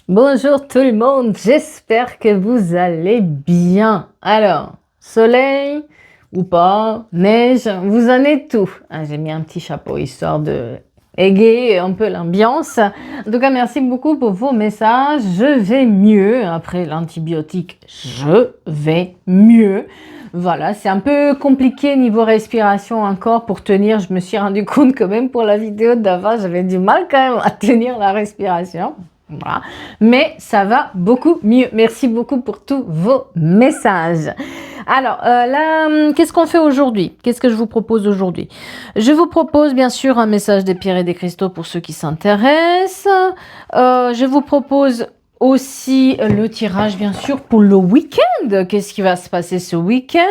Bonjour tout le monde, j'espère que vous allez bien. Alors, soleil ou pas, neige, vous en êtes tout. Ah, j'ai mis un petit chapeau histoire de égayer un peu l'ambiance. En tout cas, merci beaucoup pour vos messages. Je vais mieux. Après l'antibiotique, je vais mieux. Voilà, c'est un peu compliqué niveau respiration encore pour tenir. Je me suis rendu compte que même pour la vidéo d'avant, j'avais du mal quand même à tenir la respiration. Voilà. Mais ça va beaucoup mieux. Merci beaucoup pour tous vos messages. Alors, là, qu'est-ce qu'on fait aujourd'hui? Qu'est-ce que je vous propose aujourd'hui? Je vous propose bien sûr un message des pierres et des cristaux pour ceux qui s'intéressent. Je vous propose aussi le tirage bien sûr pour le week-end. Qu'est-ce qui va se passer ce week-end?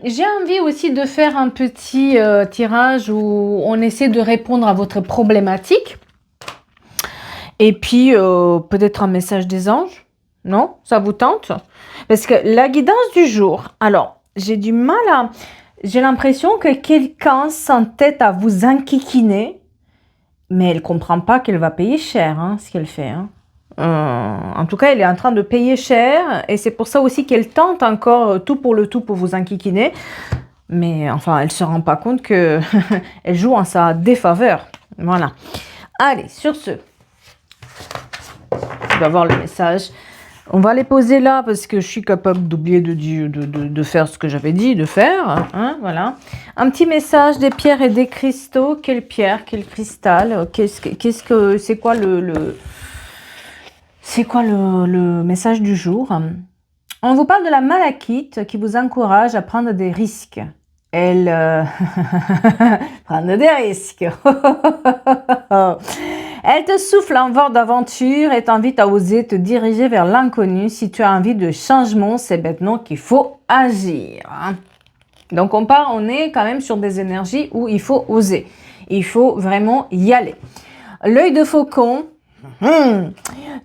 J'ai envie aussi de faire un petit tirage où on essaie de répondre à votre problématique. Et puis, peut-être un message des anges. Non? Ça vous tente? Parce que la guidance du jour, alors, j'ai du mal à... J'ai l'impression que quelqu'un s'entête à vous enquiquiner, mais elle ne comprend pas qu'elle va payer cher, hein, ce qu'elle fait. Hein. En tout cas, elle est en train de payer cher, et c'est pour ça aussi qu'elle tente encore tout pour vous enquiquiner. Mais enfin, elle ne se rend pas compte qu'elle joue en sa défaveur. Voilà. Allez, sur ce... Tu vas voir le message. On va les poser là parce que je suis capable d'oublier de faire ce que j'avais dit de faire. Hein, voilà. Un petit message des pierres et des cristaux. Quelle pierre, quel cristal? C'est quoi le message du jour? On vous parle de la malachite qui vous encourage à prendre des risques. Elle prendre des risques. Elle te souffle un vent d'aventure et t'invite à oser te diriger vers l'inconnu. Si tu as envie de changement, c'est maintenant qu'il faut agir. Hein. Donc on est quand même sur des énergies où il faut oser. Il faut vraiment y aller. L'œil de faucon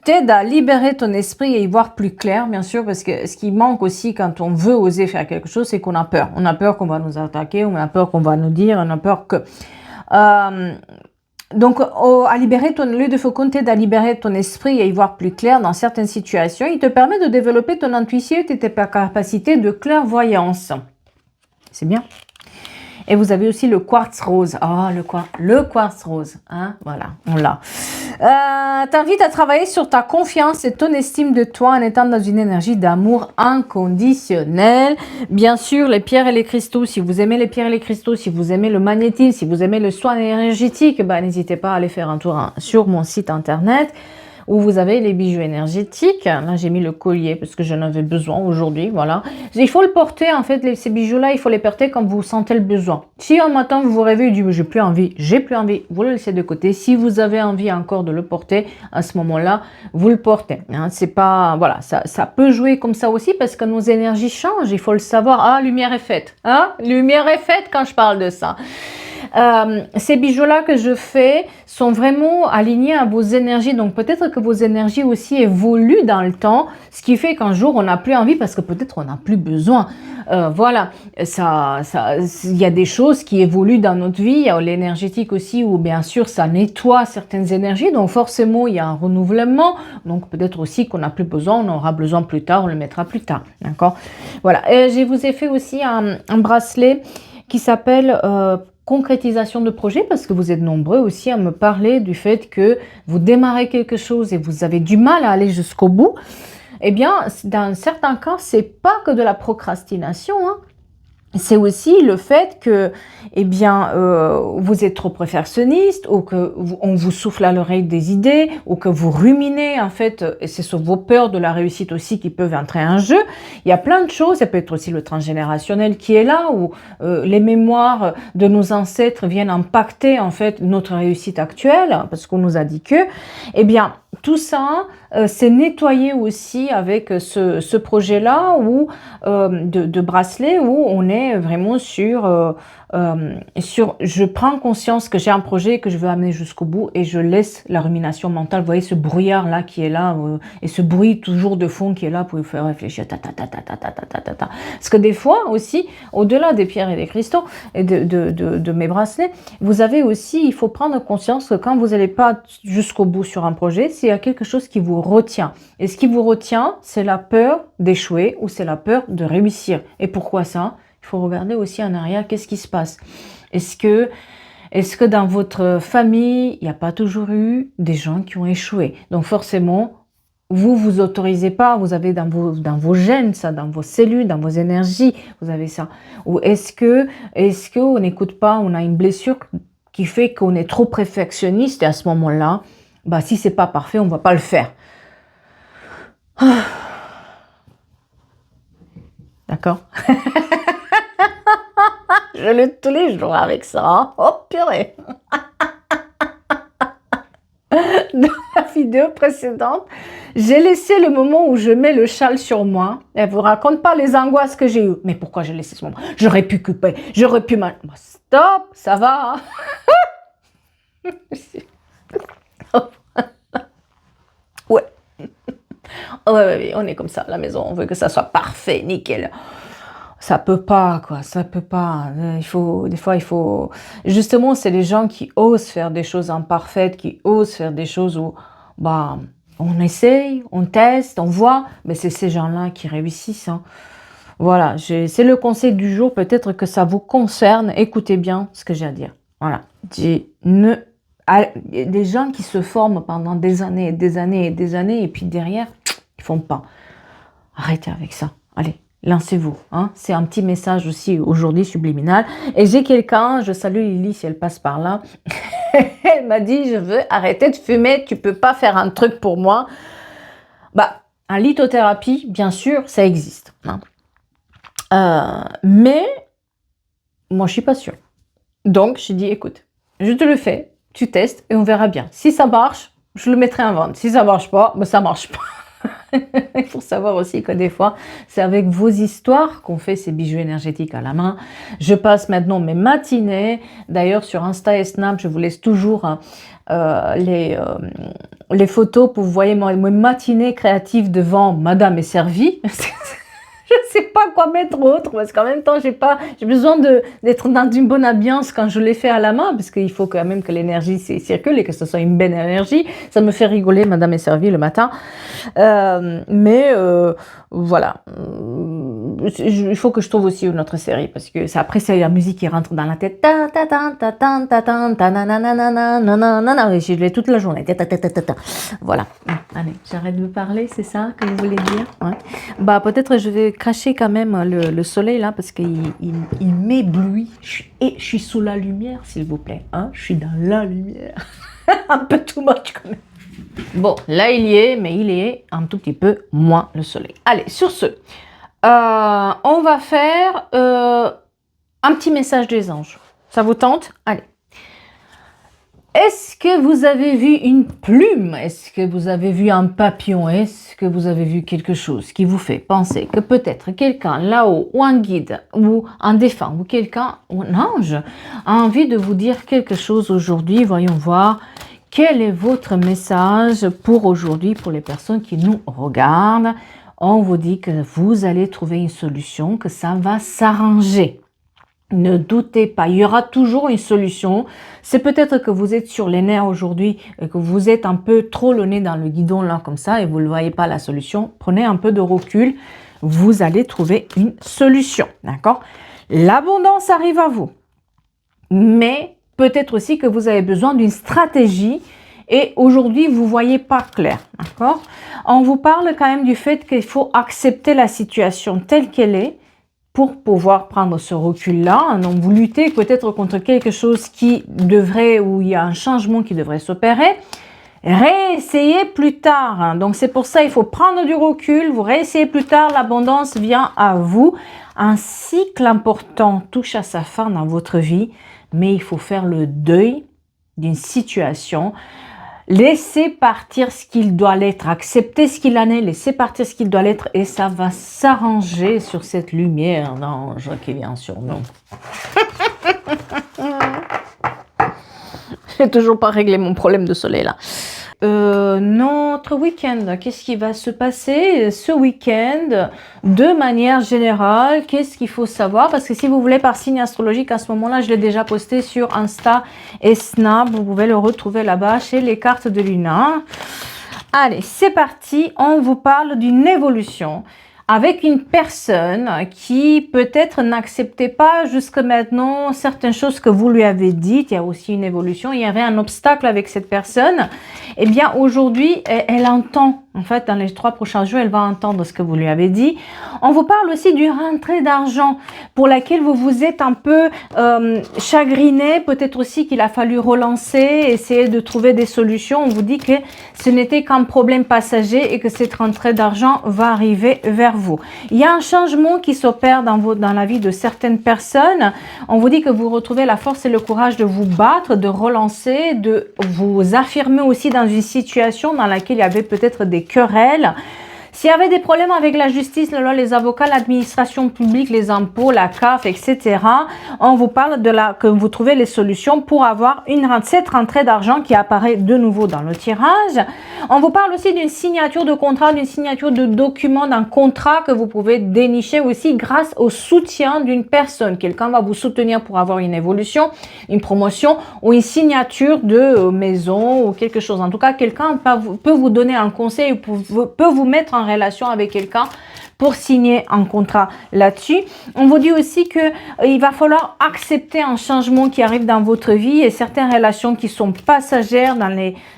t'aide à libérer ton esprit et y voir plus clair, bien sûr, parce que ce qui manque aussi quand on veut oser faire quelque chose, c'est qu'on a peur. On a peur qu'on va nous attaquer, on a peur qu'on va nous dire, on a peur que... Donc, à libérer l'œil de faucon t'aide à libérer ton esprit et y voir plus clair dans certaines situations. Il te permet de développer ton intuition et tes capacités de clairvoyance. C'est bien. Et vous avez aussi le quartz rose. Ah, le quartz rose. Hein, voilà, on l'a. T'invite à travailler sur ta confiance et ton estime de toi en étant dans une énergie d'amour inconditionnel. Bien sûr, les pierres et les cristaux. Si vous aimez les pierres et les cristaux, si vous aimez le magnétisme, si vous aimez le soin énergétique, n'hésitez pas à aller faire un tour sur mon site internet où vous avez les bijoux énergétiques. Là, j'ai mis le collier parce que j'en avais besoin aujourd'hui, voilà. Il faut le porter, en fait, ces bijoux-là, il faut les porter quand vous sentez le besoin. Si un matin, vous vous réveillez et dites, j'ai plus envie, vous le laissez de côté. Si vous avez envie encore de le porter, à ce moment-là, vous le portez. Hein. C'est pas, voilà, ça peut jouer comme ça aussi parce que nos énergies changent, il faut le savoir. Ah, lumière est faite, hein, lumière est faite quand je parle de ça. Ces bijoux-là que je fais sont vraiment alignés à vos énergies. Donc, peut-être que vos énergies aussi évoluent dans le temps, ce qui fait qu'un jour, on n'a plus envie parce que peut-être on n'a plus besoin. Voilà, il y a des choses qui évoluent dans notre vie. Il y a l'énergétique aussi où, bien sûr, ça nettoie certaines énergies. Donc, forcément, il y a un renouvellement. Donc, peut-être aussi qu'on n'a plus besoin, on aura besoin plus tard, on le mettra plus tard. D'accord? Voilà. Je vous ai fait aussi un bracelet qui s'appelle... concrétisation de projet, parce que vous êtes nombreux aussi à me parler du fait que vous démarrez quelque chose et vous avez du mal à aller jusqu'au bout. Eh bien, dans certains cas, c'est pas que de la procrastination, hein. C'est aussi le fait que, eh bien, vous êtes trop perfectionniste ou que on vous souffle à l'oreille des idées ou que vous ruminez, en fait, et c'est sur vos peurs de la réussite aussi qui peuvent entrer en jeu. Il y a plein de choses. Ça peut être aussi le transgénérationnel qui est là où les mémoires de nos ancêtres viennent impacter, en fait, notre réussite actuelle parce qu'on nous a dit que, eh bien, tout ça, c'est nettoyé aussi avec ce projet-là de bracelet où on est vraiment sur je prends conscience que j'ai un projet que je veux amener jusqu'au bout et je laisse la rumination mentale. Vous voyez ce brouillard là qui est là et ce bruit toujours de fond qui est là pour vous faire réfléchir. Parce que des fois aussi, au-delà des pierres et des cristaux et de mes bracelets, vous avez aussi, il faut prendre conscience que quand vous n'allez pas jusqu'au bout sur un projet, s'il y a quelque chose qui vous retient. Et ce qui vous retient, c'est la peur d'échouer ou c'est la peur de réussir. Et pourquoi ça ? Il faut regarder aussi en arrière, qu'est-ce qui se passe. Est-ce que dans votre famille, il n'y a pas toujours eu des gens qui ont échoué? Donc forcément, vous autorisez pas, vous avez dans vos gènes ça, dans vos cellules, dans vos énergies, vous avez ça. Ou est-ce que on n'écoute pas, on a une blessure qui fait qu'on est trop perfectionniste et à ce moment-là, bah si c'est pas parfait, on va pas le faire. D'accord? Je lutte tous les jours avec ça. Hein. Oh purée. Dans la vidéo précédente, j'ai laissé le moment où je mets le châle sur moi. Elle vous raconte pas les angoisses que j'ai eues. Mais pourquoi j'ai laissé ce moment? J'aurais pu couper, j'aurais pu mal. Stop, ça va. Hein. Ouais. Ouais, on est comme ça à la maison. On veut que ça soit parfait, nickel. Ça peut pas, quoi, ça peut pas. Des fois, il faut... Justement, c'est les gens qui osent faire des choses imparfaites, qui osent faire des choses où, bah, on essaye, on teste, on voit, mais c'est ces gens-là qui réussissent. Hein. Voilà, c'est le conseil du jour, peut-être que ça vous concerne. Écoutez bien ce que j'ai à dire. Voilà, des gens qui se forment pendant des années et des années et des années, et puis derrière, ils font pas. Arrêtez avec ça, allez. Lancez-vous, hein. C'est un petit message aussi aujourd'hui subliminal. Et j'ai quelqu'un, je salue Lily si elle passe par là, elle m'a dit, je veux arrêter de fumer, tu peux pas faire un truc pour moi. Bah, en lithothérapie, bien sûr, ça existe. Hein. Mais, moi je suis pas sûre. Donc, j'ai dit, écoute, je te le fais, tu testes et on verra bien. Si ça marche, je le mettrai en vente. Si ça marche pas, ben ça marche pas. Il faut savoir aussi que des fois, c'est avec vos histoires qu'on fait ces bijoux énergétiques à la main. Je passe maintenant mes matinées. D'ailleurs, sur Insta et Snap, je vous laisse toujours les photos pour vous voyez mes matinées créatives devant Madame est servie. Je ne sais pas quoi mettre autre parce qu'en même temps, j'ai besoin d'être dans une bonne ambiance quand je les fais à la main parce qu'il faut quand même que l'énergie circule et que ce soit une belle énergie. Ça me fait rigoler, Madame est servie le matin. Mais voilà. Il faut que je trouve aussi une autre série parce que après, c'est la musique qui rentre dans la tête. Ta ta ta ta ta ta ta ta nanana. Je l'ai toute la journée. Voilà. Allez, j'arrête de parler, c'est ça que vous voulez dire? Ouais. Bah peut-être je vais cracher quand même le soleil là parce qu'il m'éblouit. Et je suis sous la lumière, s'il vous plaît. Hein, je suis dans la lumière. Un peu too much quand même. Bon, là il y est, mais il est un tout petit peu moins le soleil. Allez, sur ce, on va faire un petit message des anges. Ça vous tente? Allez. Est-ce que vous avez vu une plume? Est-ce que vous avez vu un papillon? Est-ce que vous avez vu quelque chose qui vous fait penser que peut-être quelqu'un là-haut, ou un guide, ou un défunt, ou quelqu'un, ou un ange, a envie de vous dire quelque chose aujourd'hui? Voyons voir. Quel est votre message pour aujourd'hui, pour les personnes qui nous regardent? On vous dit que vous allez trouver une solution, que ça va s'arranger. Ne doutez pas, il y aura toujours une solution. C'est peut-être que vous êtes sur les nerfs aujourd'hui et que vous êtes un peu trop le nez dans le guidon là comme ça et vous ne voyez pas la solution. Prenez un peu de recul, vous allez trouver une solution, d'accord? L'abondance arrive à vous, mais peut-être aussi que vous avez besoin d'une stratégie et aujourd'hui vous ne voyez pas clair, d'accord? On vous parle quand même du fait qu'il faut accepter la situation telle qu'elle est pour pouvoir prendre ce recul-là. Donc, vous luttez peut-être contre quelque chose qui devrait, ou il y a un changement qui devrait s'opérer. Réessayez plus tard. Donc, c'est pour ça il faut prendre du recul. Vous réessayez plus tard. L'abondance vient à vous. Un cycle important touche à sa fin dans votre vie, mais il faut faire le deuil d'une situation. Laissez partir ce qu'il doit l'être, acceptez ce qu'il en est, laissez partir ce qu'il doit l'être et ça va s'arranger sur cette lumière d'ange qui vient sur nous. J'ai toujours pas réglé mon problème de soleil là. Notre week-end, qu'est-ce qui va se passer ce week-end de manière générale? Qu'est-ce qu'il faut savoir? Parce que si vous voulez par signe astrologique, à ce moment-là, je l'ai déjà posté sur Insta et Snap. Vous pouvez le retrouver là-bas chez les cartes de Luna. Allez, c'est parti. On vous parle d'une évolution avec une personne qui peut-être n'acceptait pas jusque maintenant certaines choses que vous lui avez dites. Il y a aussi une évolution. Il y avait un obstacle avec cette personne. Eh bien, aujourd'hui, elle entend. En fait, dans les 3 prochains jours, elle va entendre ce que vous lui avez dit. On vous parle aussi d'une rentrée d'argent pour laquelle vous vous êtes un peu chagriné. Peut-être aussi qu'il a fallu relancer, essayer de trouver des solutions. On vous dit que ce n'était qu'un problème passager et que cette rentrée d'argent va arriver vers vous. Il y a un changement qui s'opère dans la vie de certaines personnes. On vous dit que vous retrouvez la force et le courage de vous battre, de relancer, de vous affirmer aussi dans une situation dans laquelle il y avait peut-être des querelles. S'il y avait des problèmes avec la justice, la loi, les avocats, l'administration publique, les impôts, la CAF, etc., on vous parle que vous trouvez les solutions pour avoir cette rentrée d'argent qui apparaît de nouveau dans le tirage. On vous parle aussi d'une signature de contrat, d'une signature de document, d'un contrat que vous pouvez dénicher aussi grâce au soutien d'une personne. Quelqu'un va vous soutenir pour avoir une évolution, une promotion ou une signature de maison ou quelque chose. En tout cas, quelqu'un peut vous donner un conseil ou peut vous mettre en relation avec quelqu'un pour signer un contrat là-dessus. On vous dit aussi que il va falloir accepter un changement qui arrive dans votre vie et certaines relations qui sont passagères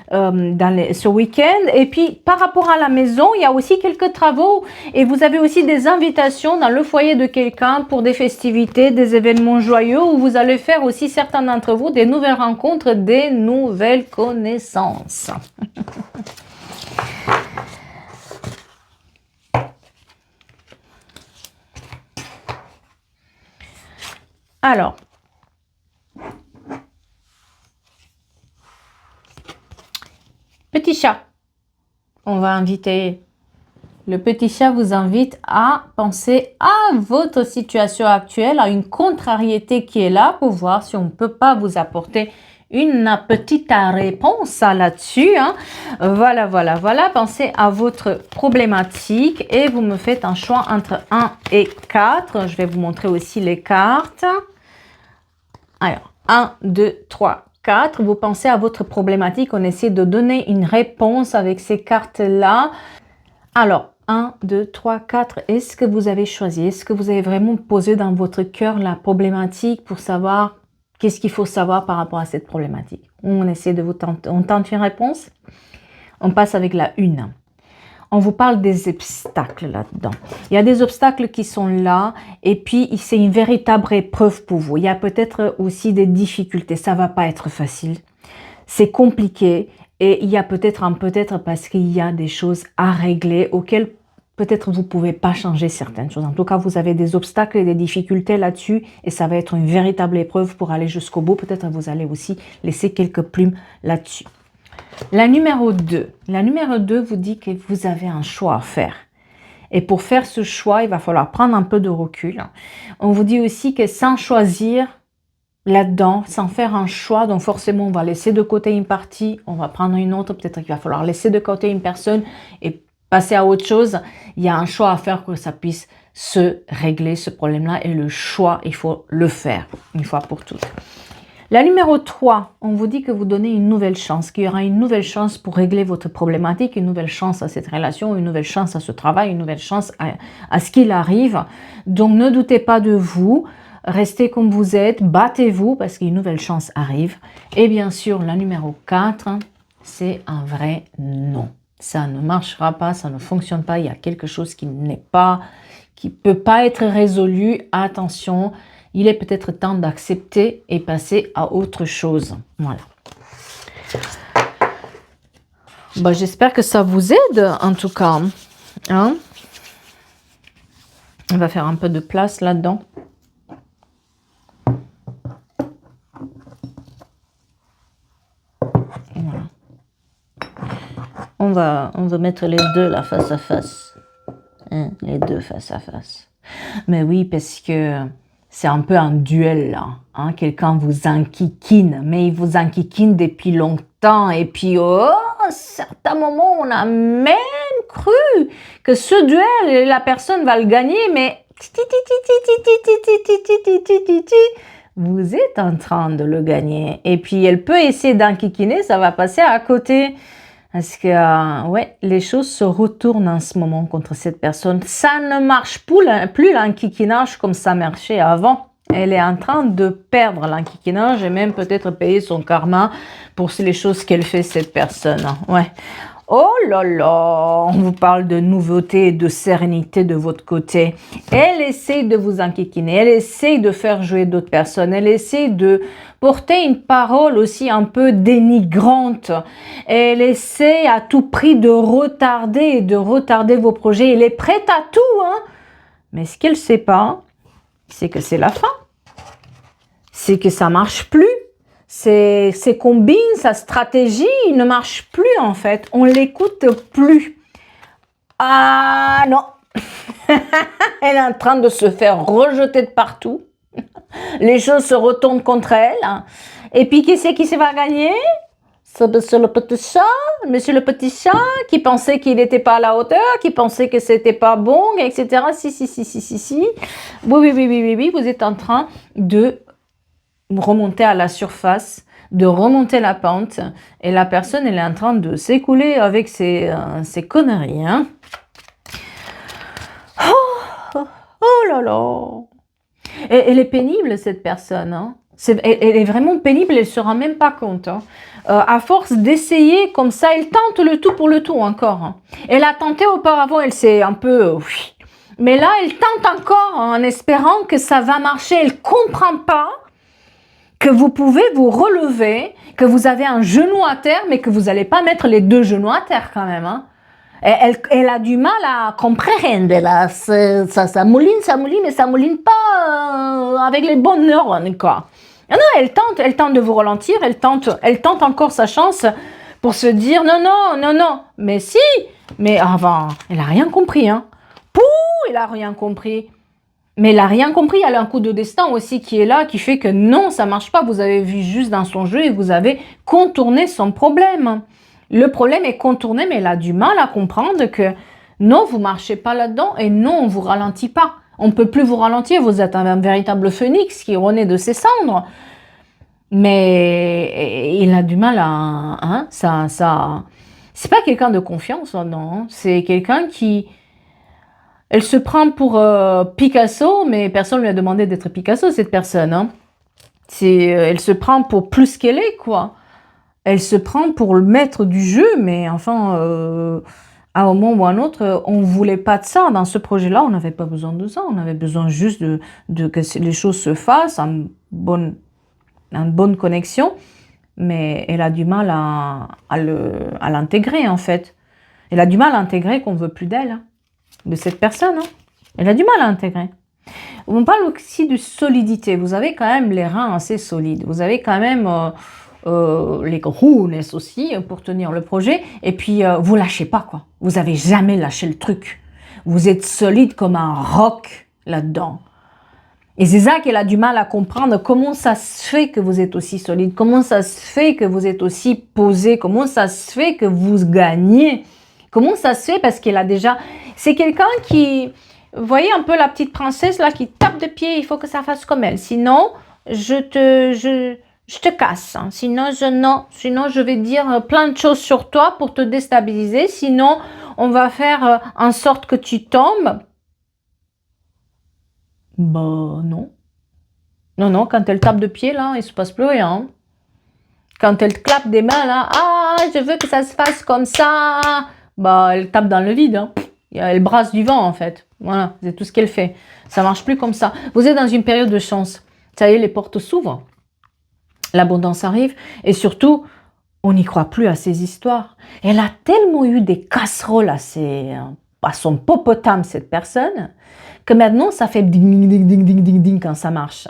ce week-end. Et puis, par rapport à la maison, il y a aussi quelques travaux et vous avez aussi des invitations dans le foyer de quelqu'un pour des festivités, des événements joyeux où vous allez faire aussi, certains d'entre vous, des nouvelles rencontres, des nouvelles connaissances. Alors, petit chat, on va inviter, le petit chat vous invite à penser à votre situation actuelle, à une contrariété qui est là pour voir si on ne peut pas vous apporter une petite réponse là-dessus. Hein. Voilà. Pensez à votre problématique et vous me faites un choix entre 1 et 4. Je vais vous montrer aussi les cartes. Alors, 1, 2, 3, 4. Vous pensez à votre problématique. On essaie de donner une réponse avec ces cartes-là. Alors, 1, 2, 3, 4. Est-ce que vous avez choisi? Est-ce que vous avez vraiment posé dans votre cœur la problématique pour savoir qu'est-ce qu'il faut savoir par rapport à cette problématique? On essaie de on tente une réponse. On passe avec la 1. On vous parle des obstacles là-dedans. Il y a des obstacles qui sont là et puis c'est une véritable épreuve pour vous. Il y a peut-être aussi des difficultés. Ça va pas être facile. C'est compliqué et il y a peut-être parce qu'il y a des choses à régler auxquelles peut-être vous ne pouvez pas changer certaines choses. En tout cas, vous avez des obstacles et des difficultés là-dessus et ça va être une véritable épreuve pour aller jusqu'au bout. Peut-être vous allez aussi laisser quelques plumes là-dessus. La numéro 2. La numéro 2 vous dit que vous avez un choix à faire. Et pour faire ce choix, il va falloir prendre un peu de recul. On vous dit aussi que sans choisir là-dedans, sans faire un choix, donc forcément on va laisser de côté une partie, on va prendre une autre, peut-être qu'il va falloir laisser de côté une personne et passer à autre chose. Il y a un choix à faire pour que ça puisse se régler ce problème-là et le choix, il faut le faire une fois pour toutes. La numéro 3, on vous dit que vous donnez une nouvelle chance, qu'il y aura une nouvelle chance pour régler votre problématique, une nouvelle chance à cette relation, une nouvelle chance à ce travail, une nouvelle chance à ce qu'il arrive. Donc ne doutez pas de vous, restez comme vous êtes, battez-vous parce qu'une nouvelle chance arrive. Et bien sûr, la numéro 4, c'est un vrai non. Ça ne marchera pas, ça ne fonctionne pas, il y a quelque chose qui peut pas être résolu. Attention, il est peut-être temps d'accepter et passer à autre chose. Voilà. Bah, j'espère que ça vous aide, en tout cas. Hein? On va faire un peu de place là-dedans. Voilà. On va mettre les deux là face à face. Hein? Les deux face à face. Mais oui, parce que c'est un peu un duel là. Hein? Quelqu'un vous enquiquine, mais il vous enquiquine depuis longtemps. Et puis, à certains moments, on a même cru que ce duel, la personne va le gagner, mais vous êtes en train de le gagner. Et puis, elle peut essayer d'enquiquiner, ça va passer à côté. Parce que, ouais, les choses se retournent en ce moment contre cette personne. Ça ne marche plus l'enquiquinage comme ça marchait avant. Elle est en train de perdre l'enquiquinage et même peut-être payer son karma pour les choses qu'elle fait, cette personne. Ouais. Oh là là, on vous parle de nouveauté et de sérénité de votre côté. Elle essaie de vous enquiquiner, elle essaie de faire jouer d'autres personnes, elle essaie de porter une parole aussi un peu dénigrante. Elle essaie à tout prix de retarder vos projets. Elle est prête à tout, hein. Mais ce qu'elle ne sait pas, c'est que c'est la fin. C'est que ça ne marche plus. Ses combines, sa stratégie ne marche plus en fait. On ne l'écoute plus. Ah non. Elle est en train de se faire rejeter de partout. Les choses se retournent contre elle. Et puis qui c'est qui va gagner? C'est le petit chat, monsieur le petit chat, qui pensait qu'il n'était pas à la hauteur, qui pensait que c'était pas bon, etc. Si. Oui, vous êtes en train de remonter à la surface, de remonter la pente, et la personne, elle est en train de s'écouler avec ses conneries. Hein. Oh là là. Et elle est pénible, cette personne. Hein. Elle est vraiment pénible, elle ne se rend même pas compte. Hein. À force d'essayer comme ça, elle tente le tout pour le tout encore. Hein. Elle a tenté auparavant, elle s'est un peu... mais là, elle tente encore en espérant que ça va marcher. Elle ne comprend pas que vous pouvez vous relever, que vous avez un genou à terre, mais que vous n'allez pas mettre les deux genoux à terre quand même. Hein. Elle a du mal à comprendre. Là. Ça mouline, mais ça mouline pas avec les bonnes neurones, quoi. Non, elle tente de vous ralentir, elle tente encore sa chance pour se dire non. Mais si, mais avant, elle a rien compris. Hein. Elle a rien compris. Mais elle n'a rien compris, elle a un coup de destin aussi qui est là, qui fait que non, ça ne marche pas. Vous avez vu juste dans son jeu et vous avez contourné son problème. Le problème est contourné, mais elle a du mal à comprendre que non, vous ne marchez pas là-dedans et non, on ne vous ralentit pas. On ne peut plus vous ralentir, vous êtes un véritable phénix qui renaît de ses cendres. Mais il a du mal à... Hein, c'est pas quelqu'un de confiance, non. C'est quelqu'un qui... Elle se prend pour Picasso, mais personne ne lui a demandé d'être Picasso, cette personne. Hein. Elle se prend pour plus qu'elle est, quoi. Elle se prend pour le maître du jeu, mais enfin, à un moment ou à un autre, on ne voulait pas de ça. Dans ce projet-là, on n'avait pas besoin de ça. On avait besoin juste que les choses se fassent en bonne connexion. Mais elle a du mal à l'intégrer, en fait. Elle a du mal à intégrer qu'on ne veut plus d'elle. Hein. De cette personne. Hein. Elle a du mal à intégrer. On parle aussi de solidité. Vous avez quand même les reins assez solides. Vous avez quand même les rounes aussi pour tenir le projet. Et puis, vous lâchez pas, quoi. Vous n'avez jamais lâché le truc. Vous êtes solide comme un roc là-dedans. Et c'est ça qu'elle a du mal à comprendre. Comment ça se fait que vous êtes aussi solide? Comment ça se fait que vous êtes aussi posé? Comment ça se fait que vous gagnez? Comment ça se fait? Parce qu'elle a déjà... C'est quelqu'un qui... Vous voyez un peu la petite princesse là qui tape de pied. Il faut que ça fasse comme elle. Sinon, je te casse. Hein. Sinon, je vais dire plein de choses sur toi pour te déstabiliser. Sinon, on va faire en sorte que tu tombes. Bah non. Non, quand elle tape de pied là, il ne se passe plus rien. Quand elle clappe des mains là, ah, je veux que ça se fasse comme ça. Bah, elle tape dans le vide. Hein. Elle brasse du vent en fait. Voilà, c'est tout ce qu'elle fait. Ça marche plus comme ça. Vous êtes dans une période de chance. Ça y est, les portes s'ouvrent. L'abondance arrive. Et surtout, on n'y croit plus à ces histoires. Elle a tellement eu des casseroles à son popotame, cette personne, que maintenant, ça fait ding, ding, ding, ding, ding, ding quand ça marche.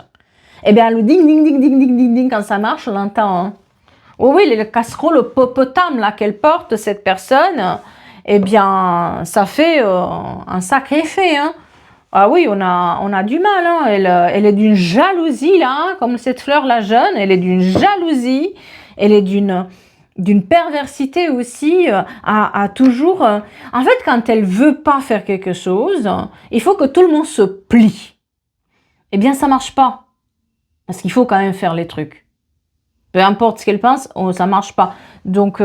Eh bien, le ding, ding, ding, ding, ding, ding, ding quand ça marche, on l'entend. Hein. Oh oui, les casseroles au popotame là qu'elle porte, cette personne, eh bien, ça fait un sacré effet. Hein. Ah oui, on a du mal, hein. Elle est d'une jalousie, là, hein, comme cette fleur, la jeune, elle est d'une jalousie, elle est d'une perversité aussi, à toujours... en fait, quand elle veut pas faire quelque chose, il faut que tout le monde se plie. Eh bien, ça marche pas, parce qu'il faut quand même faire les trucs. Peu importe ce qu'elle pense, ça marche pas. Donc,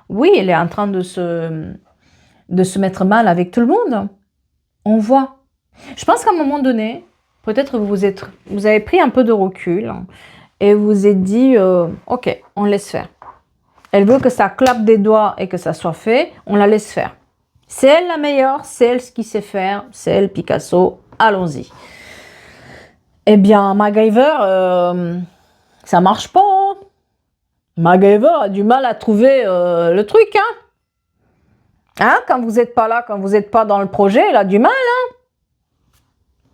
oui, elle est en train de se mettre mal avec tout le monde. On voit. Je pense qu'à un moment donné, peut-être vous avez pris un peu de recul et vous vous êtes dit, ok, on laisse faire. Elle veut que ça claque des doigts et que ça soit fait, on la laisse faire. C'est elle la meilleure, c'est elle ce qui sait faire, c'est elle Picasso, allons-y. Eh bien, MacGyver, ça marche pas, hein. MacGyver a du mal à trouver le truc, hein. Hein, quand vous n'êtes pas là, quand vous n'êtes pas dans le projet, elle a du mal, hein.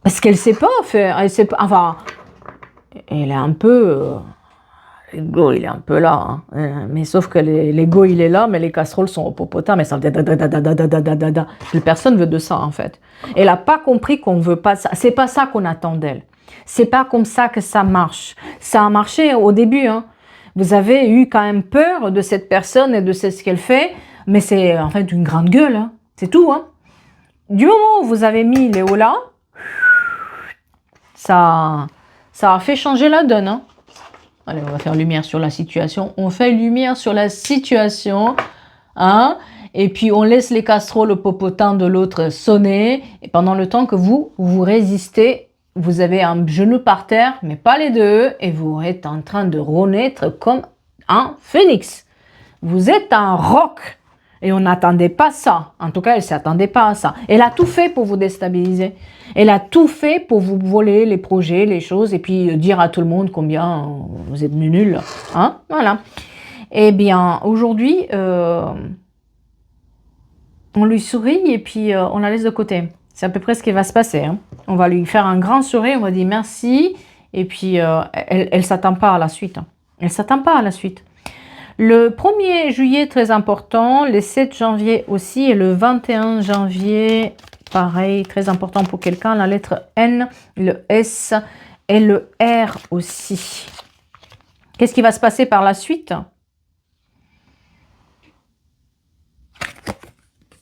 Parce qu'elle sait pas faire, elle sait pas, enfin, elle est un peu, l'ego il est un peu là, hein. Mais sauf que l'ego il est là, mais les casseroles sont au popotin, mais ça personne veut de ça en fait. Elle a pas compris qu'on veut pas ça, c'est pas ça qu'on attend d'elle. C'est pas comme ça que ça marche. Ça a marché au début, hein. Vous avez eu quand même peur de cette personne et de ce qu'elle fait, mais c'est en fait une grande gueule, hein. C'est tout, hein. Du moment où vous avez mis Léo là, ça a fait changer la donne, hein. Allez, on va faire lumière sur la situation. On fait lumière sur la situation, hein. Et puis on laisse les casseroles au popotin de l'autre sonner. Et pendant le temps que vous résistez, vous avez un genou par terre, mais pas les deux, et vous êtes en train de renaître comme un phénix. Vous êtes un roc. Et on n'attendait pas ça. En tout cas, elle ne s'attendait pas à ça. Elle a tout fait pour vous déstabiliser. Elle a tout fait pour vous voler les projets, les choses, et puis dire à tout le monde combien vous êtes nuls. Hein, voilà. Eh bien, aujourd'hui, on lui sourit et puis on la laisse de côté. C'est à peu près ce qui va se passer, hein. On va lui faire un grand sourire, on va dire merci, et puis elle ne s'attend pas à la suite, hein. Elle ne s'attend pas à la suite. Le 1er juillet, très important, le 7 janvier aussi, et le 21 janvier, pareil, très important pour quelqu'un, la lettre N, le S et le R aussi. Qu'est-ce qui va se passer par la suite?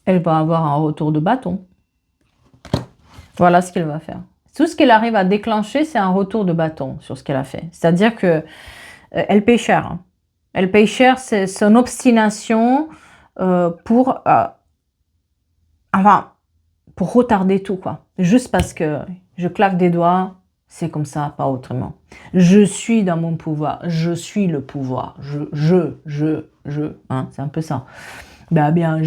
Elle va avoir un retour de bâton. Voilà ce qu'elle va faire. Tout ce qu'elle arrive à déclencher, c'est un retour de bâton sur ce qu'elle a fait. C'est-à-dire que elle paye cher, hein. Elle paye cher, c'est son obstination pour retarder tout, quoi. Juste parce que je claque des doigts, c'est comme ça, pas autrement. Je suis dans mon pouvoir, je suis le pouvoir. Hein, c'est un peu ça. Ben bien,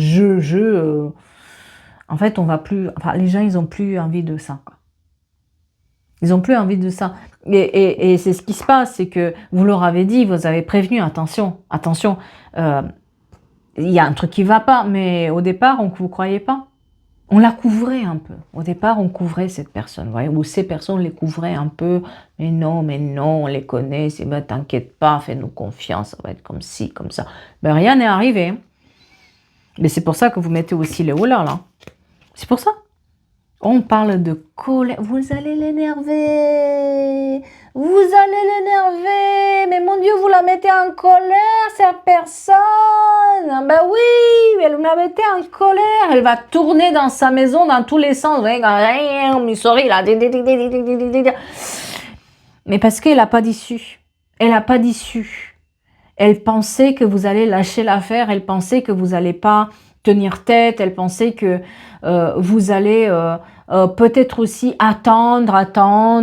en fait, on va plus... Enfin, les gens, ils n'ont plus envie de ça, quoi. Ils n'ont plus envie de ça. Et c'est ce qui se passe, c'est que vous leur avez dit, vous avez prévenu, attention, attention, il y a un truc qui ne va pas, mais au départ, on ne vous croyait pas. On la couvrait un peu. Au départ, on couvrait cette personne, voyez, ou ces personnes les couvraient un peu. Mais non, on les connaît, c'est ben, t'inquiète pas, fais-nous confiance, ça va être comme ci, comme ça. Ben rien n'est arrivé. Mais c'est pour ça que vous mettez aussi les hauts là. C'est pour ça. On parle de colère. Vous allez l'énerver. Vous allez l'énerver. Mais mon Dieu, vous la mettez en colère, cette personne. Ben oui, elle la mettez en colère. Elle va tourner dans sa maison dans tous les sens. Sorry, là. Mais parce qu'elle n'a pas d'issue. Elle n'a pas d'issue. Elle pensait que vous allez lâcher l'affaire. Elle pensait que vous n'allez pas tenir tête. Elle pensait que vous allez peut-être aussi attendre,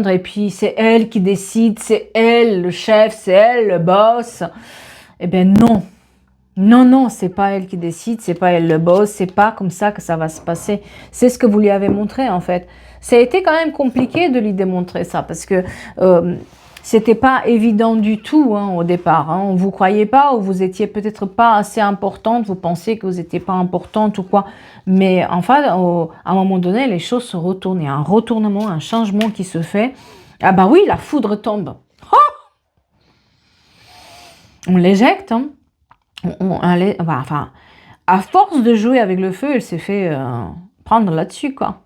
et puis c'est elle qui décide, c'est elle le chef, c'est elle le boss. Eh bien non, non, c'est pas elle qui décide, c'est pas elle le boss, c'est pas comme ça que ça va se passer. C'est ce que vous lui avez montré en fait. Ça a été quand même compliqué de lui démontrer ça, parce que c'était pas évident du tout, hein, au départ, hein. On vous croyait pas, ou vous étiez peut-être pas assez importante, vous pensiez que vous n'étiez pas importante ou quoi. Mais enfin, à un moment donné, les choses se retournent. Il y a un retournement, un changement qui se fait. Ah bah oui, la foudre tombe. Oh, on l'éjecte, hein. Enfin, à force de jouer avec le feu, elle s'est fait prendre là-dessus, quoi.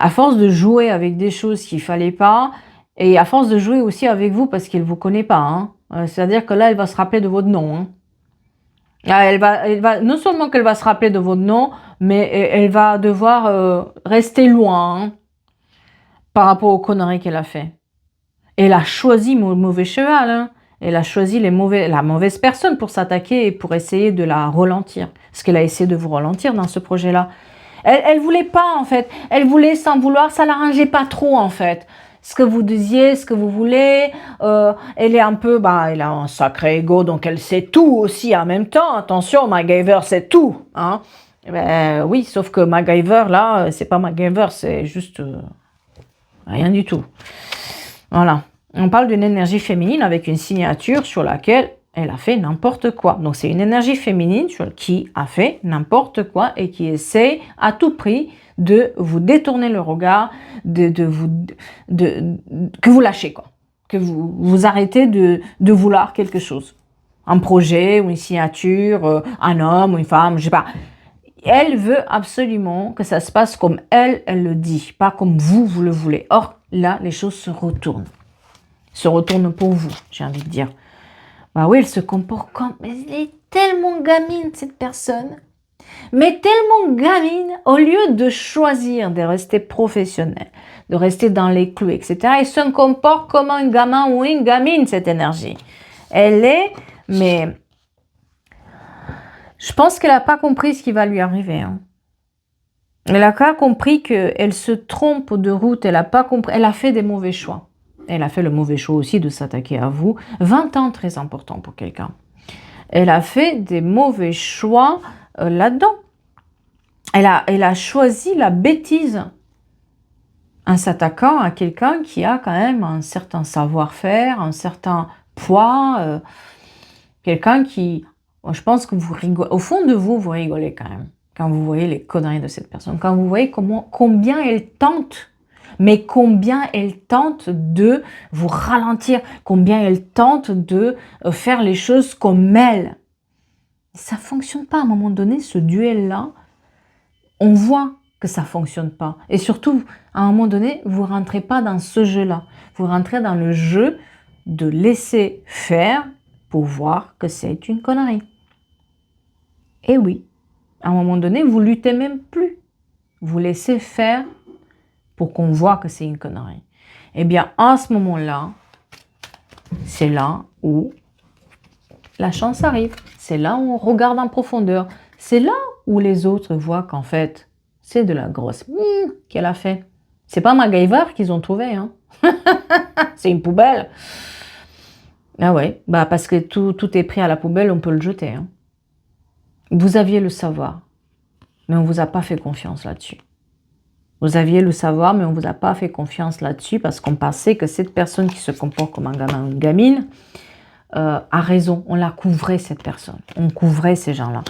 À force de jouer avec des choses qu'il fallait pas, et à force de jouer aussi avec vous parce qu'elle vous connaît pas, hein. C'est-à-dire que là, elle va se rappeler de votre nom, hein. Ah, non seulement qu'elle va se rappeler de votre nom, mais elle va devoir rester loin, hein, par rapport aux conneries qu'elle a fait. Elle a choisi mon mauvais cheval, hein. Elle a choisi la mauvaise personne pour s'attaquer et pour essayer de la ralentir. Parce qu'elle a essayé de vous ralentir dans ce projet-là. Elle voulait pas, en fait. Elle voulait sans vouloir, ça l'arrangeait pas trop, en fait. Ce que vous disiez, ce que vous voulez. Elle est un peu, elle a un sacré ego, donc elle sait tout aussi en même temps. Attention, MacGyver sait tout, hein. Oui, sauf que MacGyver, là, c'est pas MacGyver, c'est juste rien du tout. Voilà. On parle d'une énergie féminine avec une signature sur laquelle elle a fait n'importe quoi. Donc, c'est une énergie féminine qui a fait n'importe quoi et qui essaie à tout prix de vous détourner le regard, que vous lâchez, quoi. Que vous arrêtez de vouloir quelque chose. Un projet ou une signature, un homme ou une femme, je sais pas. Elle veut absolument que ça se passe comme elle le dit, pas comme vous le voulez. Or, là, les choses se retournent. Se retournent pour vous, j'ai envie de dire. Bah oui, elle se comporte comme... Mais elle est tellement gamine, cette personne. Mais tellement gamine, au lieu de choisir de rester professionnelle, de rester dans les clous, etc., elle se comporte comme un gamin ou une gamine, cette énergie. Elle est... Mais... Je pense qu'elle n'a pas compris ce qui va lui arriver, hein. Elle n'a pas compris qu'elle se trompe de route, elle n'a pas compris, elle a fait des mauvais choix. Elle a fait le mauvais choix aussi de s'attaquer à vous. 20 ans, très important pour quelqu'un. Elle a fait des mauvais choix là-dedans. Elle a choisi la bêtise en s'attaquant à quelqu'un qui a quand même un certain savoir-faire, un certain poids. Quelqu'un qui... Je pense que vous rigolez. Au fond de vous, vous rigolez quand même. Quand vous voyez les conneries de cette personne. Quand vous voyez combien elle tente. Mais combien elle tente de vous ralentir, combien elle tente de faire les choses comme elle. Ça ne fonctionne pas à un moment donné, ce duel-là. On voit que ça ne fonctionne pas. Et surtout, à un moment donné, vous ne rentrez pas dans ce jeu-là. Vous rentrez dans le jeu de laisser faire pour voir que c'est une connerie. Et oui, à un moment donné, vous luttez même plus. Vous laissez faire pour qu'on voit que c'est une connerie. Eh bien, à ce moment-là, c'est là où la chance arrive. C'est là où on regarde en profondeur. C'est là où les autres voient qu'en fait, c'est de la grosse qu'elle a fait. C'est pas MacGyver qu'ils ont trouvé, hein. C'est une poubelle. Ah ouais, parce que tout est pris à la poubelle, on peut le jeter, hein. Vous aviez le savoir, mais on ne vous a pas fait confiance là-dessus. Vous aviez le savoir, mais on ne vous a pas fait confiance là-dessus parce qu'on pensait que cette personne qui se comporte comme un gamin ou une gamine a raison. On la couvrait, cette personne. On couvrait ces gens-là.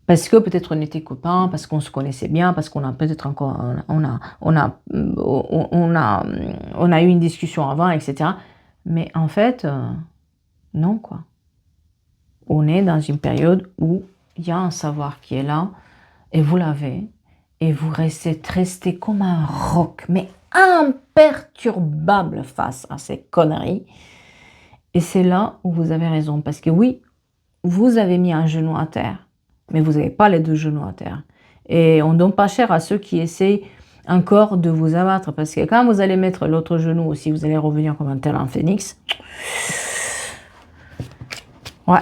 Parce que peut-être on était copains, parce qu'on se connaissait bien, parce qu'on a peut-être encore... On a eu une discussion avant, etc. Mais en fait, non, quoi. On est dans une période où il y a un savoir qui est là, et vous l'avez, et vous restez comme un roc, mais imperturbable face à ces conneries. Et c'est là où vous avez raison, parce que oui, vous avez mis un genou à terre, mais vous n'avez pas les deux genoux à terre. Et on ne donne pas cher à ceux qui essayent encore de vous abattre, parce que quand vous allez mettre l'autre genou aussi, vous allez revenir comme un tel en phénix. Ouais.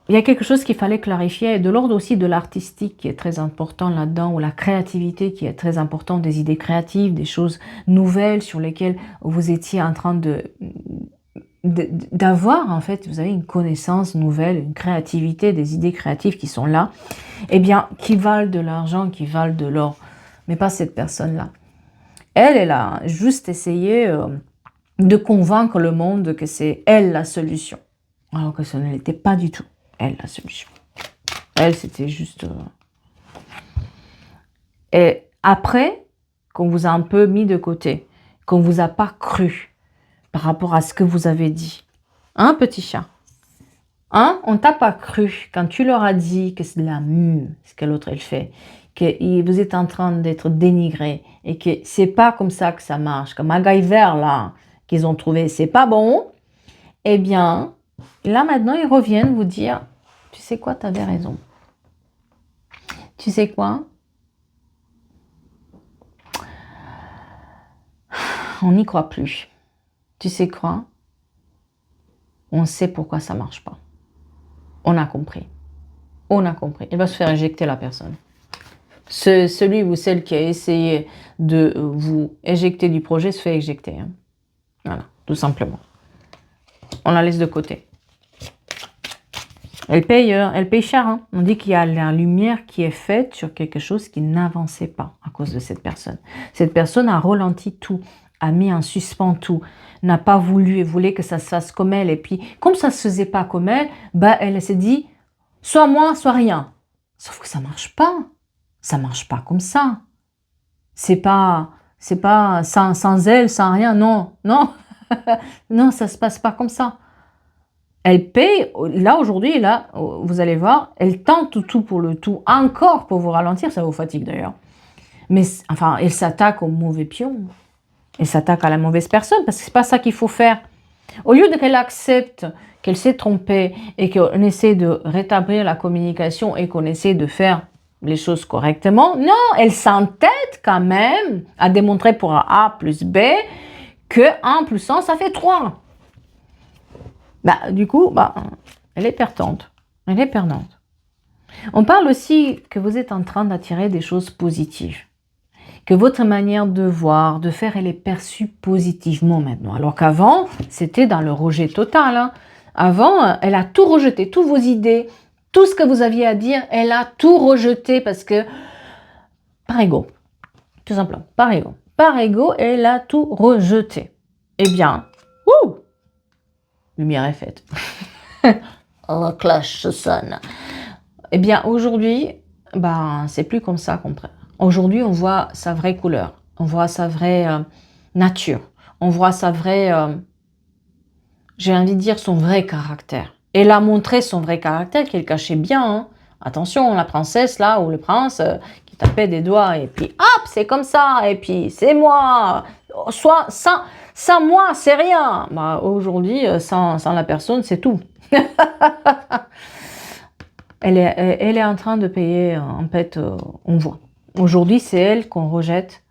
Il y a quelque chose qu'il fallait clarifier, de l'ordre aussi de l'artistique qui est très important là-dedans, ou la créativité qui est très importante, des idées créatives, des choses nouvelles sur lesquelles vous étiez en train d'avoir, en fait, vous avez une connaissance nouvelle, une créativité, des idées créatives qui sont là, eh bien, qui valent de l'argent, qui valent de l'or, mais pas cette personne-là. Elle a juste essayé de convaincre le monde que c'est elle la solution. Alors que ce ne l'était pas du tout, elle, la solution. Elle, c'était juste... Et après, qu'on vous a un peu mis de côté, qu'on ne vous a pas cru par rapport à ce que vous avez dit. Hein, petit chat? Hein? On t'a pas cru quand tu leur as dit que c'est de la ce que l'autre, elle fait. que vous êtes en train d'être dénigré et que c'est pas comme ça que ça marche, comme MacGyver là qu'ils ont trouvé, c'est pas bon, eh bien, là maintenant ils reviennent vous dire, tu sais quoi, tu avais raison. Tu sais quoi? On n'y croit plus. Tu sais quoi? On sait pourquoi ça marche pas. On a compris. On a compris. Il va se faire éjecter la personne. Celui ou celle qui a essayé de vous éjecter du projet se fait éjecter. Hein. Voilà, tout simplement. On la laisse de côté. Elle paye cher. Hein. On dit qu'il y a la lumière qui est faite sur quelque chose qui n'avançait pas à cause de cette personne. Cette personne a ralenti tout, a mis en suspens tout, n'a pas voulu et voulait que ça se fasse comme elle. Et puis, comme ça ne se faisait pas comme elle, bah, elle s'est dit, soit moi, soit rien. Sauf que ça ne marche pas. Ça ne marche pas comme ça. C'est pas sans elle, sans rien, non, non. Non, ça ne se passe pas comme ça. Elle paye, là aujourd'hui, là, vous allez voir, elle tente tout pour le tout, encore pour vous ralentir, ça vous fatigue d'ailleurs. Mais enfin, elle s'attaque au mauvais pion. Elle s'attaque à la mauvaise personne, parce que c'est pas ça qu'il faut faire. Au lieu qu'elle accepte qu'elle s'est trompée et qu'on essaie de rétablir la communication et qu'on essaie de faire les choses correctement, non, elle s'entête quand même à démontrer pour un A plus B que 1 plus 1, ça fait 3. Bah, du coup, bah, elle est perdante. Elle est perdante. On parle aussi que vous êtes en train d'attirer des choses positives. Que votre manière de voir, de faire, elle est perçue positivement maintenant. Alors qu'avant, c'était dans le rejet total. Hein. Avant, elle a tout rejeté, toutes vos idées, tout ce que vous aviez à dire, elle a tout rejeté parce que, par ego, tout simplement, par ego. Par ego, elle a tout rejeté. Eh bien, lumière est faite. La cloche sonne. Eh bien, aujourd'hui, ben, c'est plus comme ça qu'on prend. Aujourd'hui, on voit sa vraie couleur, on voit sa vraie nature, on voit sa vraie, j'ai envie de dire son vrai caractère. Elle a montré son vrai caractère qu'elle cachait bien. Hein. Attention, la princesse là, ou le prince qui tapait des doigts et puis hop, c'est comme ça, et puis c'est moi, soit sans moi, c'est rien. Bah, aujourd'hui, sans la personne, c'est tout. Elle est en train de payer, en fait, on voit. Aujourd'hui, c'est elle qu'on rejette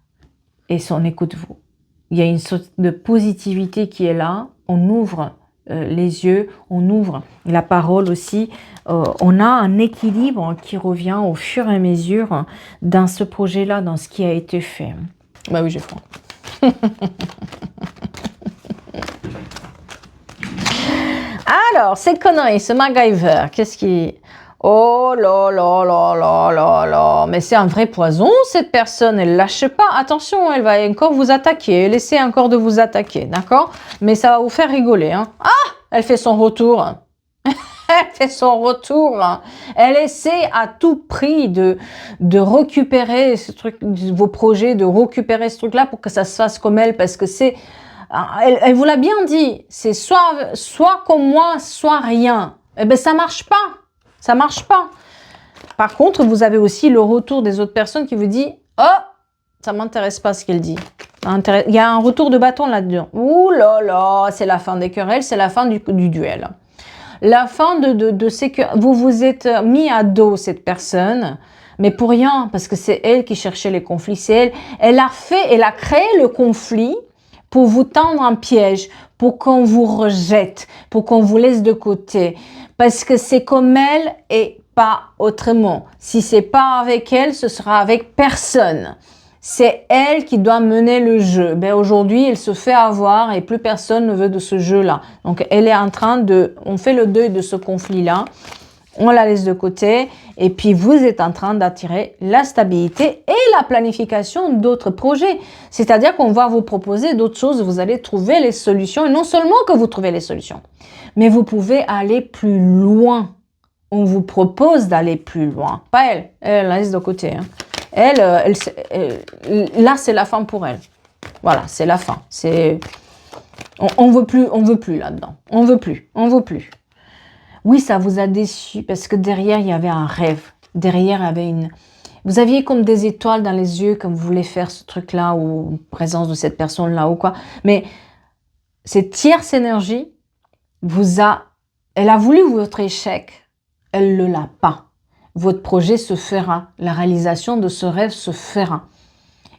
et on écoute vous. Il y a une sorte de positivité qui est là. On ouvre les yeux, on ouvre la parole aussi. On a un équilibre qui revient au fur et à mesure dans ce projet-là, dans ce qui a été fait. Bah oui, j'ai faim. Alors, cette connerie, ce MacGyver, qu'est-ce qui... Oh là là là là là là, mais c'est un vrai poison cette personne, elle lâche pas, attention, elle va encore vous attaquer, elle essaie encore de vous attaquer, d'accord? Mais ça va vous faire rigoler, hein? Ah, elle fait son retour, elle fait son retour, elle essaie à tout prix de récupérer ce truc, vos projets, de récupérer ce truc-là pour que ça se fasse comme elle, parce que c'est, elle vous l'a bien dit, c'est soit comme moi, soit rien, eh ben ça marche pas. Ça marche pas. Par contre, vous avez aussi le retour des autres personnes qui vous dit « Oh, ça m'intéresse pas ce qu'elle dit. » Il y a un retour de bâton là-dedans. Ouh là là, c'est la fin des querelles, c'est la fin du duel. La fin de ces querelles. Vous vous êtes mis à dos cette personne, mais pour rien, parce que c'est elle qui cherchait les conflits. C'est elle. Elle a créé le conflit pour vous tendre un piège, pour qu'on vous rejette, pour qu'on vous laisse de côté. Parce que c'est comme elle et pas autrement. Si c'est pas avec elle, ce sera avec personne. C'est elle qui doit mener le jeu. Ben aujourd'hui, elle se fait avoir et plus personne ne veut de ce jeu-là. Donc, elle est en train de... On fait le deuil de ce conflit-là. On la laisse de côté. Et puis, vous êtes en train d'attirer la stabilité et la planification d'autres projets. C'est-à-dire qu'on va vous proposer d'autres choses. Vous allez trouver les solutions. Et non seulement que vous trouvez les solutions, mais vous pouvez aller plus loin. On vous propose d'aller plus loin. Pas elle. Elle la laisse de côté. Hein. Là, c'est la fin pour elle. Voilà, c'est la fin. On veut plus là-dedans. On veut plus. Oui, ça vous a déçu parce que derrière, il y avait un rêve. Derrière, il y avait Vous aviez comme des étoiles dans les yeux quand vous voulez faire ce truc-là ou en présence de cette personne-là ou quoi. Mais cette tierce énergie elle a voulu votre échec. Elle ne l'a pas. Votre projet se fera. La réalisation de ce rêve se fera.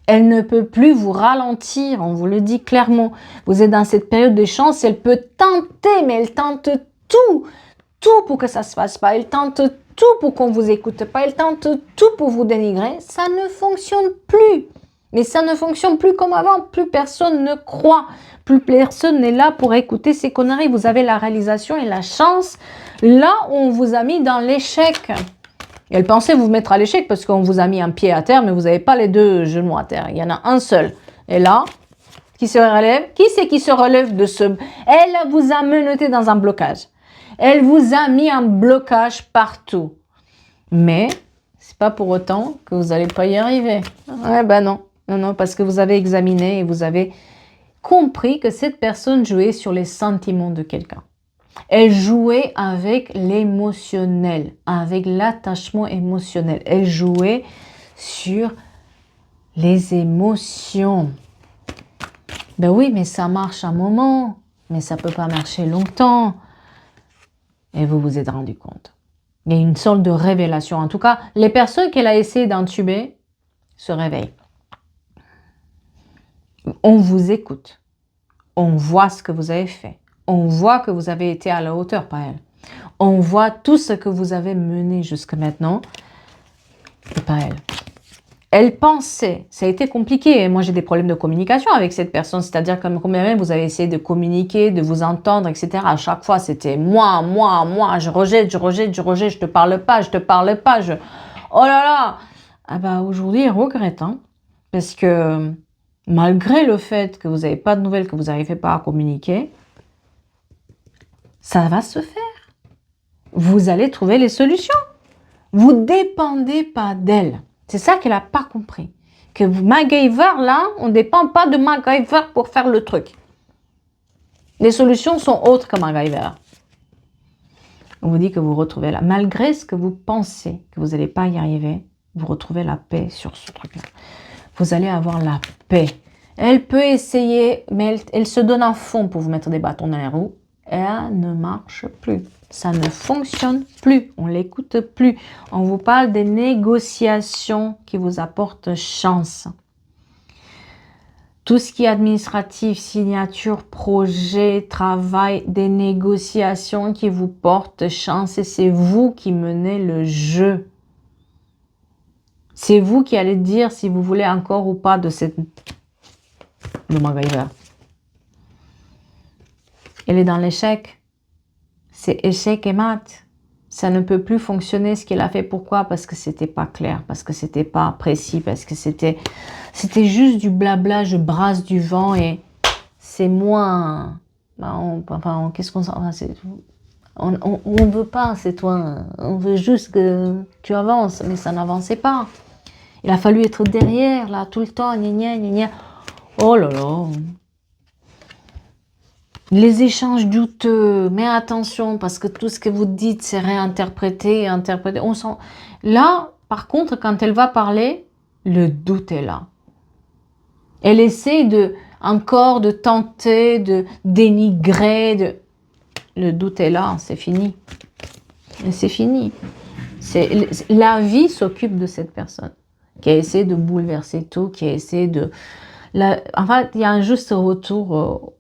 Elle ne peut plus vous ralentir, on vous le dit clairement. Vous êtes dans cette période de chance, elle peut tenter, mais elle tente tout pour que ça ne se fasse pas. Elle tente tout pour qu'on ne vous écoute pas. Elle tente tout pour vous dénigrer. Ça ne fonctionne plus. Mais ça ne fonctionne plus comme avant. Plus personne ne croit. Plus personne n'est là pour écouter ces conneries. Vous avez la réalisation et la chance là où on vous a mis dans l'échec. Elle pensait vous mettre à l'échec parce qu'on vous a mis un pied à terre, mais vous n'avez pas les deux genoux à terre. Il y en a un seul. Et là, qui se relève? Qui c'est qui se relève de ce... Elle vous a menotté dans un blocage. Elle vous a mis un blocage partout. Mais c'est pas pour autant que vous n'allez pas y arriver. Ouais, ben non. Non, parce que vous avez examiné et vous avez compris que cette personne jouait sur les sentiments de quelqu'un. Elle jouait avec l'émotionnel, avec l'attachement émotionnel. Elle jouait sur les émotions. Ben oui, mais ça marche un moment, mais ça ne peut pas marcher longtemps. Et vous vous êtes rendu compte. Il y a une sorte de révélation. En tout cas, les personnes qu'elle a essayé d'intuber se réveillent. On vous écoute. On voit ce que vous avez fait. On voit que vous avez été à la hauteur par elle. On voit tout ce que vous avez mené jusqu'à maintenant et par elle. Elle pensait, ça a été compliqué. Moi, j'ai des problèmes de communication avec cette personne. C'est-à-dire que combien même vous avez essayé de communiquer, de vous entendre, etc. À chaque fois, c'était moi, je rejette, je te parle pas, Oh là là. Ah bah, aujourd'hui, elle regrette, hein. Parce que malgré le fait que vous n'avez pas de nouvelles, que vous n'arrivez pas à communiquer, ça va se faire. Vous allez trouver les solutions. Vous ne dépendez pas d'elle. C'est ça qu'elle n'a pas compris. Que MacGyver, là, on ne dépend pas de MacGyver pour faire le truc. Les solutions sont autres que MacGyver. On vous dit que vous retrouvez là. Malgré ce que vous pensez que vous n'allez pas y arriver, vous retrouvez la paix sur ce truc-là. Vous allez avoir la paix. Elle peut essayer, mais elle se donne à fond pour vous mettre des bâtons dans les roues. Elle ne marche plus. Ça ne fonctionne plus. On ne l'écoute plus. On vous parle des négociations qui vous apportent chance. Tout ce qui est administratif, signature, projet, travail, des négociations qui vous portent chance. Et c'est vous qui menez le jeu. C'est vous qui allez dire si vous voulez encore ou pas de le MacGyver. Elle est dans l'échec. C'est échec et mat. Ça ne peut plus fonctionner ce qu'elle a fait. Pourquoi? Parce que c'était pas clair, parce que c'était pas précis, parce que c'était juste du blabla, je brasse du vent et c'est moins... qu'est-ce qu'on s'en... On ne veut pas, c'est toi. On veut juste que tu avances, mais ça n'avançait pas. Il a fallu être derrière, là, tout le temps, gna gna. Oh là là. Les échanges douteux, mais attention, parce que tout ce que vous dites, c'est réinterprété, interprété. On sent... Là, par contre, quand elle va parler, le doute est là. Elle essaie encore de tenter, de dénigrer. Le doute est là, c'est fini. Et c'est fini. La vie s'occupe de cette personne qui a essayé de bouleverser tout, qui a essayé de... En fait, il y a un juste retour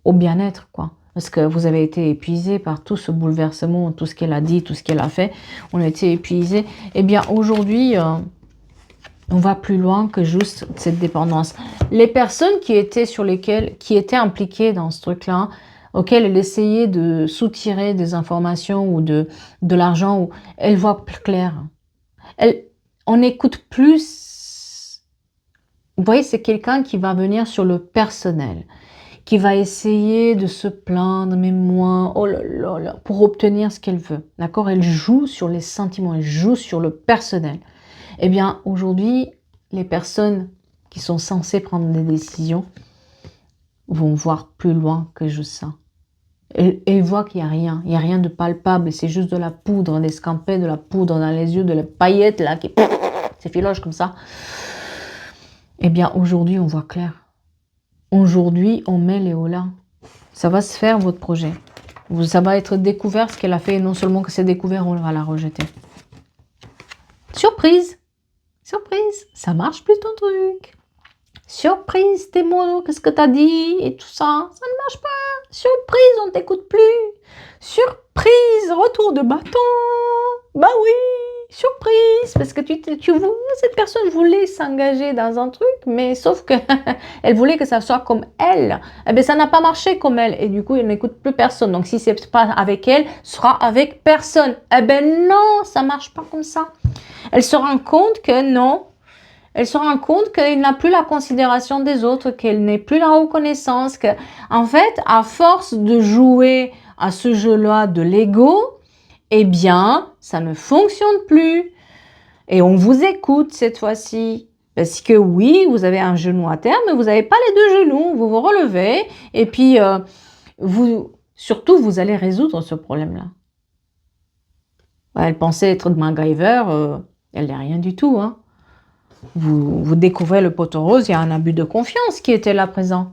au bien-être, quoi. Parce que vous avez été épuisé par tout ce bouleversement, tout ce qu'elle a dit, tout ce qu'elle a fait. On a été épuisé. Eh bien, aujourd'hui, on va plus loin que juste cette dépendance. Les personnes qui étaient impliquées dans ce truc-là, auxquelles elle essayait de soutirer des informations ou de l'argent, elle voit plus clair. On écoute plus. Vous voyez, c'est quelqu'un qui va venir sur le personnel, qui va essayer de se plaindre, mais moins, oh là là là, pour obtenir ce qu'elle veut. D'accord? Elle joue sur les sentiments, elle joue sur le personnel. Eh bien, aujourd'hui, les personnes qui sont censées prendre des décisions vont voir plus loin que juste ça. Et il voit qu'il n'y a rien. Il n'y a rien de palpable. C'est juste de la poudre, des scampés, de la poudre dans les yeux, de la paillette là, qui s'effiloche comme ça. Eh bien, aujourd'hui, on voit clair. Aujourd'hui, on met Léola. Ça va se faire, votre projet. Ça va être découvert ce qu'elle a fait. Et non seulement que c'est découvert, on va la rejeter. Surprise! Surprise! Ça marche plus ton truc. Surprise, tes mots, qu'est-ce que t'as dit et tout ça, ça ne marche pas. Surprise, on t'écoute plus. Surprise, retour de bâton. Bah oui, surprise, parce que cette personne voulait s'engager dans un truc, mais sauf que elle voulait que ça soit comme elle. Eh bien, ça n'a pas marché comme elle, et du coup, elle n'écoute plus personne. Donc, si c'est pas avec elle, ce sera avec personne. Eh ben non, ça marche pas comme ça. Elle se rend compte que non. Elle se rend compte qu'elle n'a plus la considération des autres, qu'elle n'est plus la reconnaissance, que, en fait, à force de jouer à ce jeu-là de l'ego, eh bien, ça ne fonctionne plus. Et on vous écoute cette fois-ci. Parce que oui, vous avez un genou à terre, mais vous n'avez pas les deux genoux. Vous vous relevez et puis, surtout, vous allez résoudre ce problème-là. Elle pensait être de MacGyver, elle n'est rien du tout, hein. Vous découvrez le poteau rose, il y a un abus de confiance qui était là présent.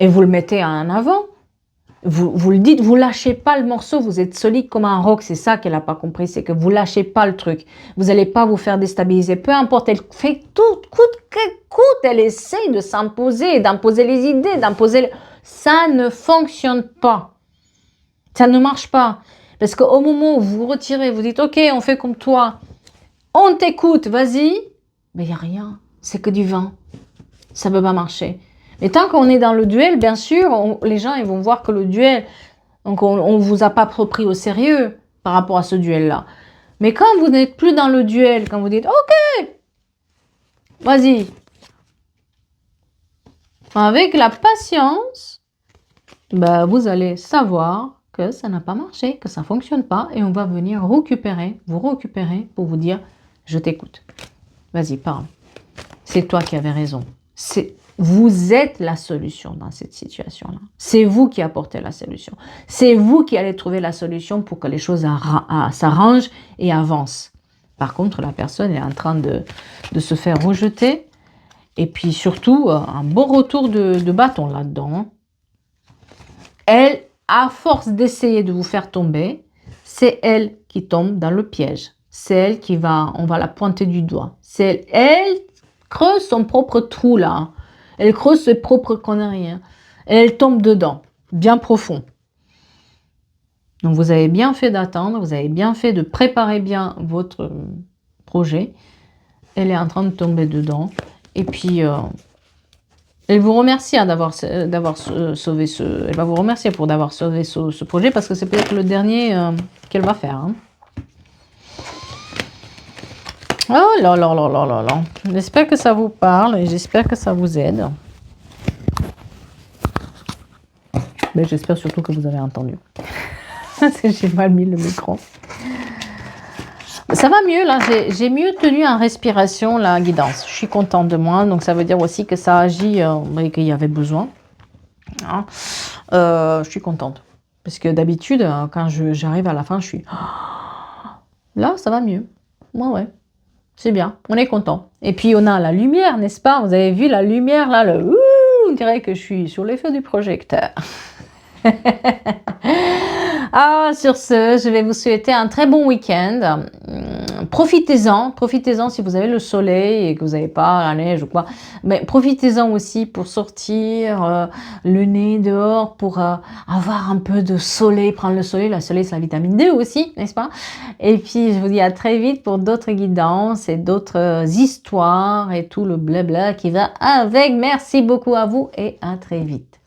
Et vous le mettez en avant. Vous le dites, vous lâchez pas le morceau, vous êtes solide comme un roc. C'est ça qu'elle n'a pas compris, c'est que vous lâchez pas le truc. Vous n'allez pas vous faire déstabiliser. Peu importe, elle fait tout, coûte que coûte, elle essaye de s'imposer, d'imposer les idées, Ça ne fonctionne pas. Ça ne marche pas. Parce qu'au moment où vous vous retirez, vous dites, ok, on fait comme toi, on t'écoute, vas-y. Mais il n'y a rien, c'est que du vent. Ça ne peut pas marcher. Mais tant qu'on est dans le duel, bien sûr, les gens ils vont voir que le duel, donc on ne vous a pas trop pris au sérieux par rapport à ce duel-là. Mais quand vous n'êtes plus dans le duel, quand vous dites « Ok, vas-y », avec la patience, bah, vous allez savoir que ça n'a pas marché, que ça ne fonctionne pas, et on va venir vous récupérer pour vous dire « Je t'écoute ». Vas-y, parle. C'est toi qui avais raison. Vous êtes la solution dans cette situation-là. C'est vous qui apportez la solution. C'est vous qui allez trouver la solution pour que les choses s'arrangent et avancent. Par contre, la personne est en train de se faire rejeter. Et puis surtout, un bon retour de bâton là-dedans. Elle, à force d'essayer de vous faire tomber, c'est elle qui tombe dans le piège. C'est elle on va la pointer du doigt. Elle creuse son propre trou là. Elle creuse ses propres conneries. Hein. Et elle tombe dedans, bien profond. Donc vous avez bien fait d'attendre, vous avez bien fait de préparer bien votre projet. Elle est en train de tomber dedans. Et puis, elle vous remercie hein, d'avoir sauvé elle va vous remercier pour d'avoir sauvé ce projet parce que c'est peut-être le dernier qu'elle va faire. Hein. Oh là là là là là là. J'espère que ça vous parle et j'espère que ça vous aide. Mais j'espère surtout que vous avez entendu. Parce que j'ai mal mis le micro. Ça va mieux là, j'ai mieux tenu en respiration la guidance. Je suis contente de moi, donc ça veut dire aussi que ça agit et qu'il y avait besoin. Hein. Je suis contente. Parce que d'habitude, quand j'arrive à la fin, je suis... Là, ça va mieux. Ouais. C'est bien, on est content. Et puis on a la lumière, n'est-ce pas? Vous avez vu la lumière là, on dirait que je suis sur les feux du projecteur. Ah, sur ce, je vais vous souhaiter un très bon week-end. Profitez-en si vous avez le soleil et que vous n'avez pas la neige ou quoi. Mais profitez-en aussi pour sortir le nez dehors, pour avoir un peu de soleil, prendre le soleil. Le soleil, c'est la vitamine D aussi, n'est-ce pas? Et puis, je vous dis à très vite pour d'autres guidances et d'autres histoires et tout le blabla qui va avec. Merci beaucoup à vous et à très vite.